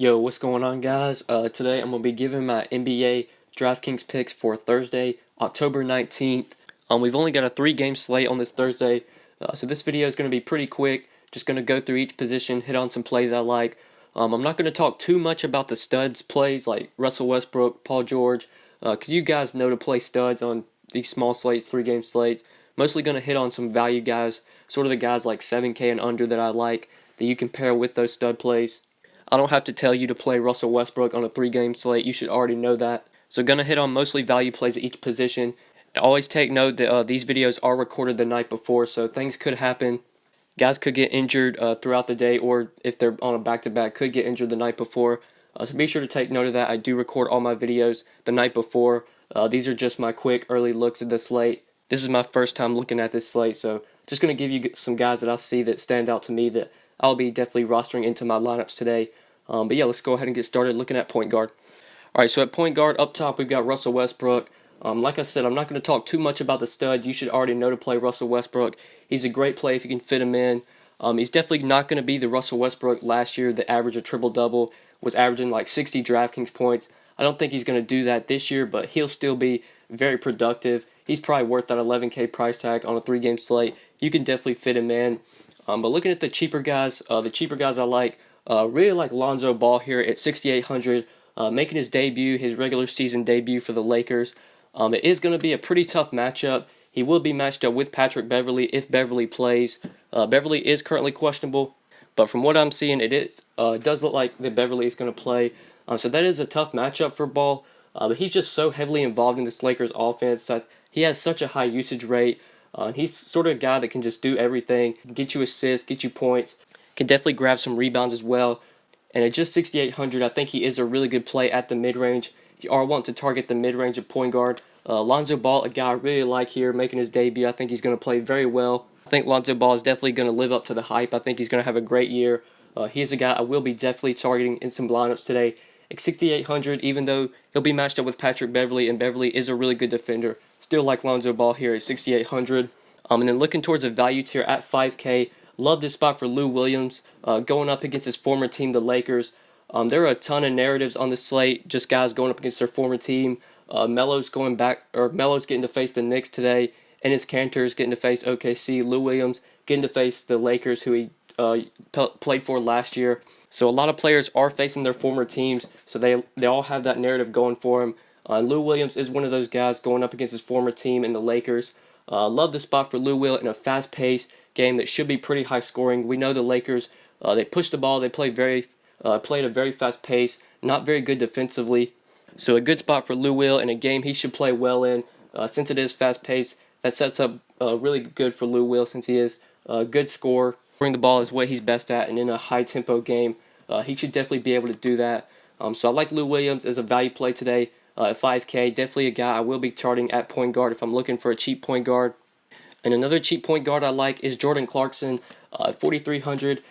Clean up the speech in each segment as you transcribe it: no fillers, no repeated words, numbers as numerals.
Yo, what's going on, guys? Today I'm going to be giving my NBA DraftKings picks for Thursday, October 19th. We've only got a 3-game slate on this Thursday, so this video is going to be pretty quick. Just going to go through each position, hit on some plays I like. I'm not going to talk too much about the studs plays like Russell Westbrook, Paul George, because you guys know to play studs on these small slates, 3-game slates. Mostly going to hit on some value guys, sort of the guys like 7K and under that I like, that you can pair with those stud plays. I don't have to tell you to play Russell Westbrook on a 3-game slate. You should already know that. So going to hit on mostly value plays at each position. Always take note that these videos are recorded the night before, so things could happen. Guys could get injured throughout the day, or if they're on a back-to-back, could get injured the night before. So be sure to take note of that. I do record all my videos the night before. These are just my quick early looks at the slate. This is my first time looking at this slate, so just going to give you some guys that I see that stand out to me that I'll be definitely rostering into my lineups today. But yeah, let's go ahead and get started looking at point guard. Alright, so at point guard, up top, we've got Russell Westbrook. Like I said, I'm not going to talk too much about the stud. You should already know to play Russell Westbrook. He's a great play if you can fit him in. He's definitely not going to be the Russell Westbrook last year that averaged a triple-double, was averaging like 60 DraftKings points. I don't think he's going to do that this year, but he'll still be very productive. He's probably worth that 11K price tag on a 3-game slate. You can definitely fit him in. But looking at the cheaper guys I like, really like Lonzo Ball here at 6,800, making his debut, his regular season debut for the Lakers. It is going to be a pretty tough matchup. He will be matched up with Patrick Beverley if Beverley plays. Beverley is currently questionable, but from what I'm seeing, it does look like that Beverley is going to play. So that is a tough matchup for Ball. But he's just so heavily involved in this Lakers offense that he has such a high usage rate. He's sort of a guy that can just do everything, get you assists, get you points, can definitely grab some rebounds as well. And at just 6,800, I think he is a really good play at the mid-range. If you are wanting to target the mid-range of point guard, Lonzo Ball, a guy I really like here, making his debut. I think he's going to play very well. I think Lonzo Ball is definitely going to live up to the hype. I think he's going to have a great year. He's a guy I will be definitely targeting in some lineups today. At 6,800, even though he'll be matched up with Patrick Beverley, and Beverley is a really good defender, still like Lonzo Ball here at 6,800. And then looking towards a value tier at 5K, love this spot for Lou Williams, going up against his former team, the Lakers. There are a ton of narratives on the slate, just guys going up against their former team. Melo's getting to face the Knicks today, and his Cantor's getting to face OKC. Lou Williams getting to face the Lakers, who he played for last year. So a lot of players are facing their former teams, so they all have that narrative going for him. Lou Williams is one of those guys going up against his former team in the Lakers. Love the spot for Lou Will in a fast-paced game that should be pretty high scoring. We know the Lakers, they push the ball, they play at a very fast pace, not very good defensively. So a good spot for Lou Will in a game he should play well in. Since it is fast paced, that sets up really good for Lou Will since he is a good scorer. Scoring the ball is what he's best at, and in a high tempo game, he should definitely be able to do that. So I like Lou Williams as a value play today at 5K. Definitely a guy I will be charting at point guard if I'm looking for a cheap point guard. And another cheap point guard I like is Jordan Clarkson at 4,300.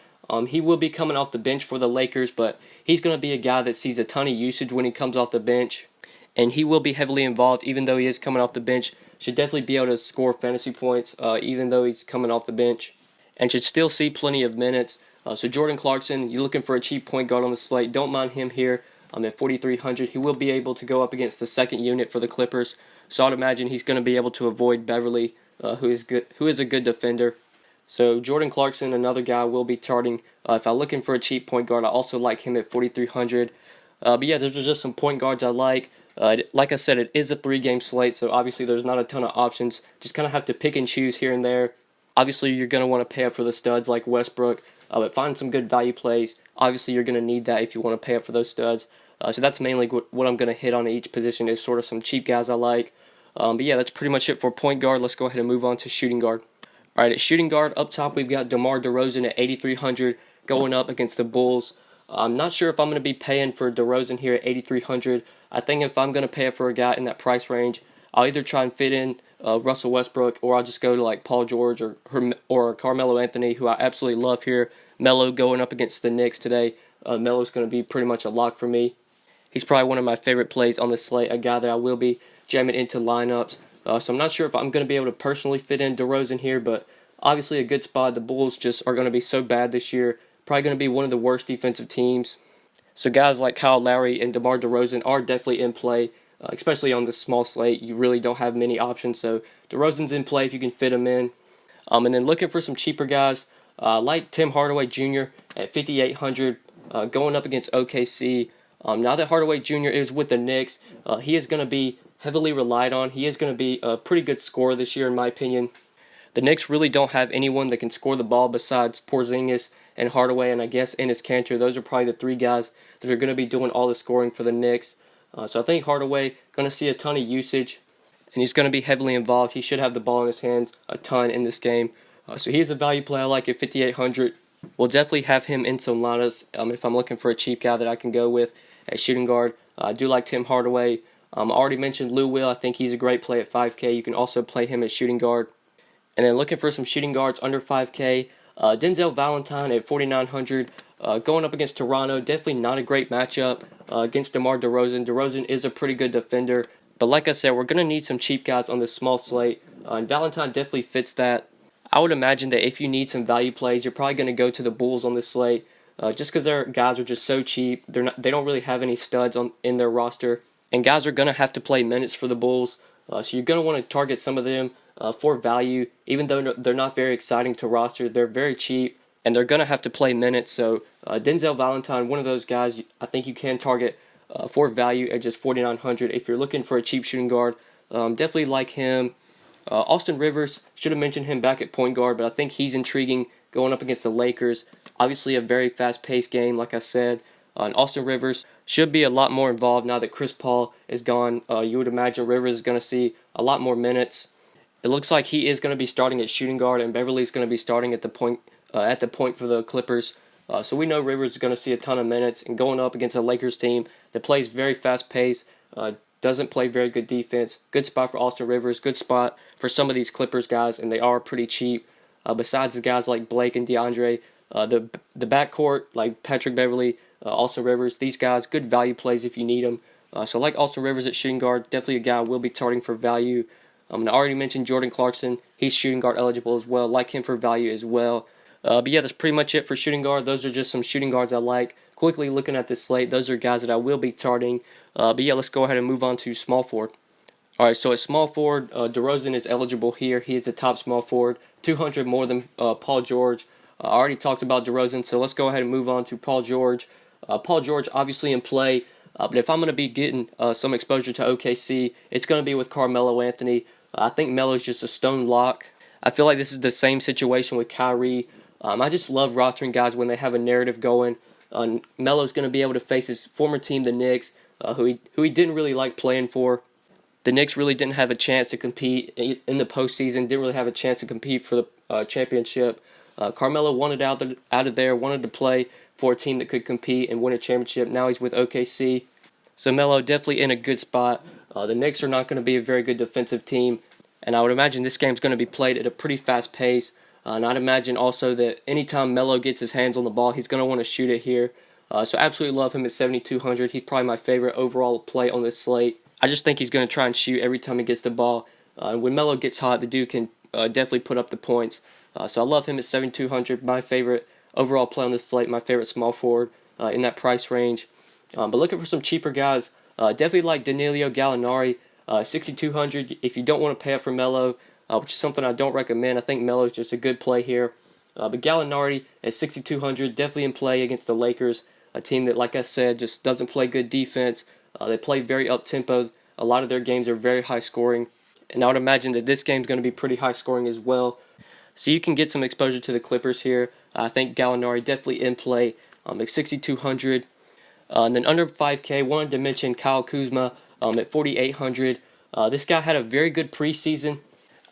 He will be coming off the bench for the Lakers, but he's going to be a guy that sees a ton of usage when he comes off the bench. And he will be heavily involved, even though he is coming off the bench. Should definitely be able to score fantasy points, even though he's coming off the bench. And should still see plenty of minutes. So Jordan Clarkson, you're looking for a cheap point guard on the slate. Don't mind him here at 4,300. He will be able to go up against the second unit for the Clippers. So I'd imagine he's going to be able to avoid Beverley, who is a good defender. So Jordan Clarkson, another guy I will be charting. If I'm looking for a cheap point guard, I also like him at 4,300. But yeah, those are just some point guards I like. Like I said, it is a 3-game slate, so obviously there's not a ton of options. Just kind of have to pick and choose here and there. Obviously, you're going to want to pay up for the studs like Westbrook, but find some good value plays. Obviously, you're going to need that if you want to pay up for those studs. So that's mainly what I'm going to hit on each position is sort of some cheap guys I like. But yeah, that's pretty much it for point guard. Let's go ahead and move on to shooting guard. All right, at shooting guard, up top, we've got DeMar DeRozan at 8,300 going up against the Bulls. I'm not sure if I'm going to be paying for DeRozan here at 8,300. I think if I'm going to pay it for a guy in that price range, I'll either try and fit in Russell Westbrook, or I'll just go to like Paul George or Carmelo Anthony, who I absolutely love here. Melo going up against the Knicks today. Melo's going to be pretty much a lock for me. He's probably one of my favorite plays on the slate, a guy that I will be jamming into lineups. So I'm not sure if I'm going to be able to personally fit in DeRozan here, but obviously a good spot. The Bulls just are going to be so bad this year. Probably going to be one of the worst defensive teams. So guys like Kyle Lowry and DeMar DeRozan are definitely in play, especially on this small slate. You really don't have many options, so DeRozan's in play if you can fit him in. And then looking for some cheaper guys, like Tim Hardaway Jr. at 5,800, going up against OKC. Now that Hardaway Jr. is with the Knicks, he is going to be heavily relied on. He is going to be a pretty good scorer this year, in my opinion. The Knicks really don't have anyone that can score the ball besides Porzingis and Hardaway, and I guess Enes Kanter. Those are probably the three guys that are going to be doing all the scoring for the Knicks. So I think Hardaway going to see a ton of usage, and he's going to be heavily involved. He should have the ball in his hands a ton in this game. So he's a value play I like at 5,800. We'll definitely have him in some lineups if I'm looking for a cheap guy that I can go with at shooting guard. I do like Tim Hardaway. I already mentioned Lou Will. I think he's a great play at 5K. You can also play him at shooting guard. And then looking for some shooting guards under 5K, Denzel Valentine at 4,900. Going up against Toronto, definitely not a great matchup against DeMar DeRozan. DeRozan is a pretty good defender. But like I said, we're going to need some cheap guys on this small slate. And Valentine definitely fits that. I would imagine that if you need some value plays, you're probably going to go to the Bulls on this slate. Just because their guys are just so cheap. They don't really have any studs in their roster. And guys are going to have to play minutes for the Bulls. So you're going to want to target some of them for value. Even though they're not very exciting to roster, they're very cheap. And they're going to have to play minutes. So Denzel Valentine, one of those guys I think you can target for value at just 4,900. If you're looking for a cheap shooting guard, definitely like him. Austin Rivers, should have mentioned him back at point guard, but I think he's intriguing going up against the Lakers. Obviously a very fast-paced game, like I said. And Austin Rivers should be a lot more involved now that Chris Paul is gone. You would imagine Rivers is going to see a lot more minutes. It looks like he is going to be starting at shooting guard, and Beverly's going to be starting at the point for the Clippers. So we know Rivers is going to see a ton of minutes, and going up against a Lakers team that plays very fast-paced, doesn't play very good defense. Good spot for Austin Rivers. Good spot for some of these Clippers guys, and they are pretty cheap. Besides the guys like Blake and DeAndre, the backcourt like Patrick Beverly, Austin Rivers, these guys, good value plays if you need them. So like Austin Rivers at shooting guard, definitely a guy I will be targeting for value. And I already mentioned Jordan Clarkson. He's shooting guard eligible as well. Like him for value as well. But yeah, that's pretty much it for shooting guard. Those are just some shooting guards I like. Quickly looking at this slate, those are guys that I will be targeting. But yeah, let's go ahead and move on to small forward. Alright, so at small forward, DeRozan is eligible here. He is the top small forward, 200 more than Paul George. I already talked about DeRozan, so let's go ahead and move on to Paul George. Paul George obviously in play, but if I'm going to be getting some exposure to OKC, it's going to be with Carmelo Anthony. I think Melo's just a stone lock. I feel like this is the same situation with Kyrie. I just love rostering guys when they have a narrative going. Melo's going to be able to face his former team, the Knicks, who he didn't really like playing for. The Knicks really didn't have a chance to compete in the postseason, didn't really have a chance to compete for the championship. Carmelo wanted out of there, wanted to play for a team that could compete and win a championship. Now he's with OKC. So Melo definitely in a good spot. The Knicks are not going to be a very good defensive team, and I would imagine this game's going to be played at a pretty fast pace. And I'd imagine also that anytime Melo gets his hands on the ball, he's going to want to shoot it here. So absolutely love him at 7,200. He's probably my favorite overall play on this slate. I just think he's going to try and shoot every time he gets the ball. When Melo gets hot, the dude can definitely put up the points. So I love him at 7,200. My favorite overall play on this slate, my favorite small forward in that price range. But looking for some cheaper guys, definitely like Danilo Gallinari, 6,200. If you don't want to pay up for Melo, which is something I don't recommend, I think Melo is just a good play here. But Gallinari at 6,200, definitely in play against the Lakers, a team that, like I said, just doesn't play good defense. They play very up-tempo. A lot of their games are very high-scoring. And I would imagine that this game's going to be pretty high-scoring as well. So you can get some exposure to the Clippers here. I think Gallinari definitely in play at 6,200. And then under 5K, wanted to mention Kyle Kuzma at 4,800. This guy had a very good preseason.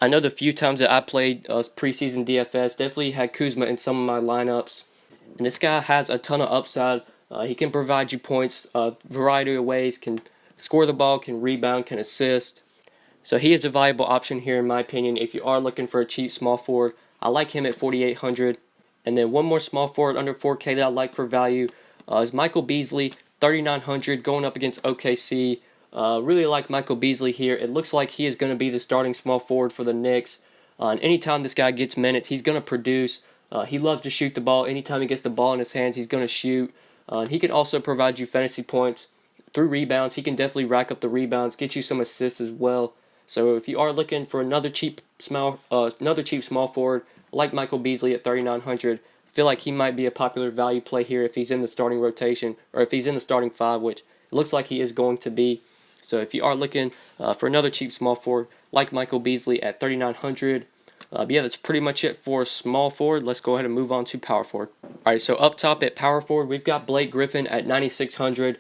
I know the few times that I played preseason DFS, definitely had Kuzma in some of my lineups. And this guy has a ton of upside. He can provide you points a variety of ways, can score the ball, can rebound, can assist. So he is a valuable option here in my opinion if you are looking for a cheap small forward. I like him at 4,800. And then one more small forward under 4K that I like for value is Michael Beasley, 3,900, going up against OKC. Really like Michael Beasley here. It looks like he is going to be the starting small forward for the Knicks. And anytime this guy gets minutes, he's going to produce. He loves to shoot the ball. Anytime he gets the ball in his hands, he's going to shoot. He can also provide you fantasy points through rebounds. He can definitely rack up the rebounds, get you some assists as well. So if you are looking for another cheap small forward like Michael Beasley at 3,900, I feel like he might be a popular value play here if he's in the starting rotation or if he's in the starting five, which it looks like he is going to be. So if you are looking for another cheap small forward like Michael Beasley at 3,900, yeah, that's pretty much it for small forward. Let's go ahead and move on to power forward. All right, so up top at power forward, we've got Blake Griffin at 9,600.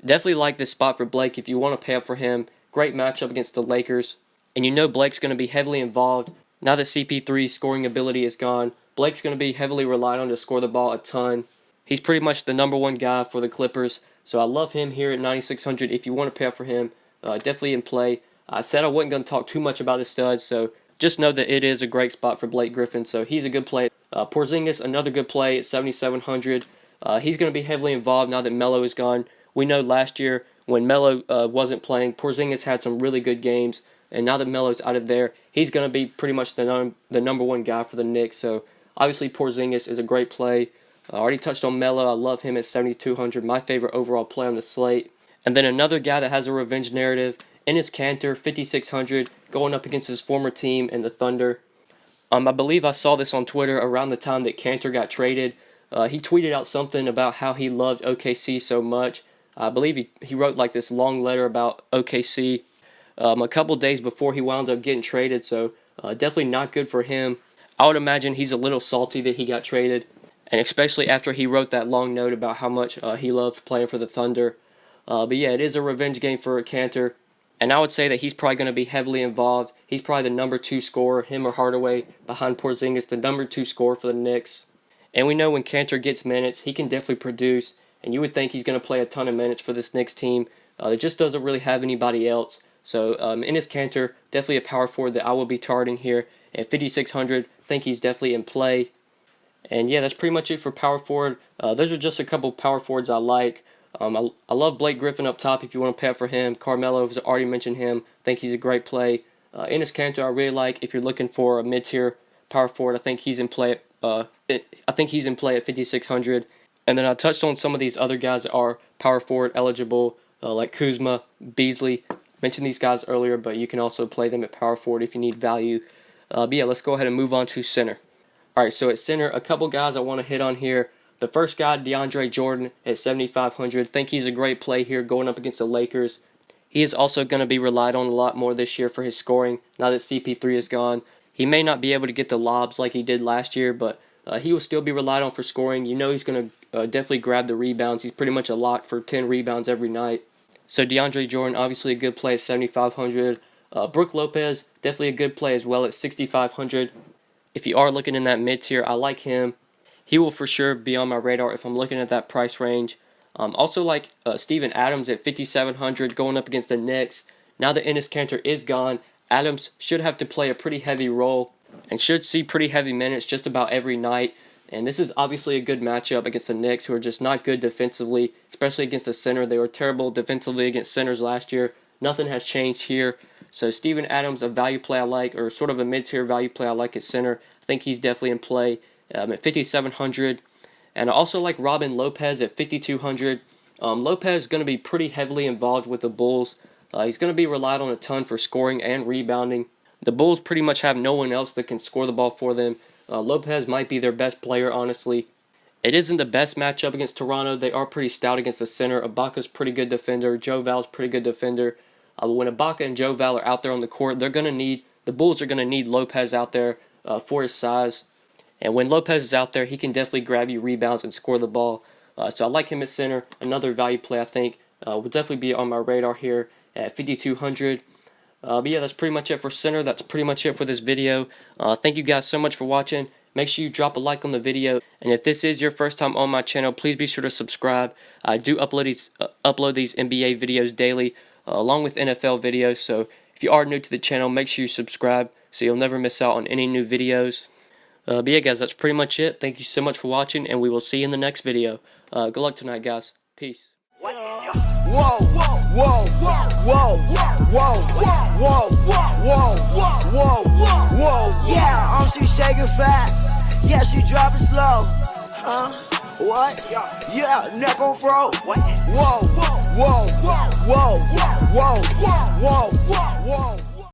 Definitely like this spot for Blake if you want to pay up for him. Great matchup against the Lakers. And you know Blake's going to be heavily involved. Now that CP3's scoring ability is gone, Blake's going to be heavily relied on to score the ball a ton. He's pretty much the number one guy for the Clippers. So I love him here at 9,600. If you want to pay up for him, definitely in play. I said I wasn't going to talk too much about the studs, so just know that it is a great spot for Blake Griffin. So he's a good play. Porzingis, another good play at 7,700. He's going to be heavily involved now that Melo is gone. We know last year when Melo wasn't playing, Porzingis had some really good games. And now that Melo's out of there, he's going to be pretty much the number one guy for the Knicks. So obviously Porzingis is a great play. I already touched on Melo. I love him at 7,200. My favorite overall play on the slate. And then another guy that has a revenge narrative, Enes Kanter, 5,600, going up against his former team and the Thunder. I believe I saw this on Twitter around the time that Kanter got traded. He tweeted out something about how he loved OKC so much. I believe he wrote like this long letter about OKC a couple days before he wound up getting traded, so definitely not good for him. I would imagine he's a little salty that he got traded, and especially after he wrote that long note about how much he loved playing for the Thunder. But yeah, it is a revenge game for Kanter, and I would say that he's probably going to be heavily involved. He's probably the number 2 scorer, him or Hardaway, behind Porzingis, the number 2 scorer for the Knicks. And we know when Kanter gets minutes, he can definitely produce, and you would think he's going to play a ton of minutes for this Knicks team. It just doesn't really have anybody else. So Enes Kanter, definitely a power forward that I will be targeting here at 5,600. I think he's definitely in play. And yeah, that's pretty much it for power forward. Those are just a couple power forwards I like. I love Blake Griffin up top if you want to pay up for him. Carmelo, I've already mentioned him. I think he's a great play. Enes Kanter, I really like if you're looking for a mid-tier power forward. I think he's in play. I think he's in play at 5,600. And then I touched on some of these other guys that are power forward eligible, like Kuzma, Beasley. Mentioned these guys earlier, but you can also play them at power forward if you need value. But yeah, let's go ahead and move on to center. All right, so at center, a couple guys I want to hit on here. The first guy, DeAndre Jordan at 7,500. Think he's a great play here going up against the Lakers. He is also going to be relied on a lot more this year for his scoring now that CP3 is gone. He may not be able to get the lobs like he did last year, but he will still be relied on for scoring. You know he's going to definitely grab the rebounds. He's pretty much a lock for 10 rebounds every night. So DeAndre Jordan, obviously a good play at 7,500. Brook Lopez, definitely a good play as well at 6,500. If you are looking in that mid-tier, I like him. He will for sure be on my radar if I'm looking at that price range. Also like Steven Adams at 5,700 going up against the Knicks. Now that Enes Kanter is gone, Adams should have to play a pretty heavy role and should see pretty heavy minutes just about every night. And this is obviously a good matchup against the Knicks, who are just not good defensively, especially against the center. They were terrible defensively against centers last year. Nothing has changed here. So Steven Adams, a value play I like, or sort of a mid-tier value play I like at center. I think he's definitely in play at 5,700. And I also like Robin Lopez at 5,200. Lopez is going to be pretty heavily involved with the Bulls. He's going to be relied on a ton for scoring and rebounding. The Bulls pretty much have no one else that can score the ball for them. Lopez might be their best player, honestly. It isn't the best matchup against Toronto. They are pretty stout against the center. Ibaka's pretty good defender. Joe Val's pretty good defender. But when Ibaka and Joe Val are out there on the court, the Bulls are going to need Lopez out there for his size. And when Lopez is out there, he can definitely grab you rebounds and score the ball. So I like him at center. Another value play, I think, will definitely be on my radar here at 5,200. But yeah, that's pretty much it for center. That's pretty much it for this video. Thank you guys so much for watching. Make sure you drop a like on the video. And if this is your first time on my channel, please be sure to subscribe. I do upload these NBA videos daily, along with NFL videos. So if you are new to the channel, make sure you subscribe so you'll never miss out on any new videos. But yeah, guys, that's pretty much it. Thank you so much for watching, and we will see you in the next video. Good luck tonight, guys. Peace. Whoa, whoa, whoa, whoa, whoa, whoa, whoa, whoa, yeah, she shaking fast, yeah, she dropping slow, What? Yeah, neck on fro. Whoa, whoa, whoa, whoa, whoa, whoa, whoa, whoa.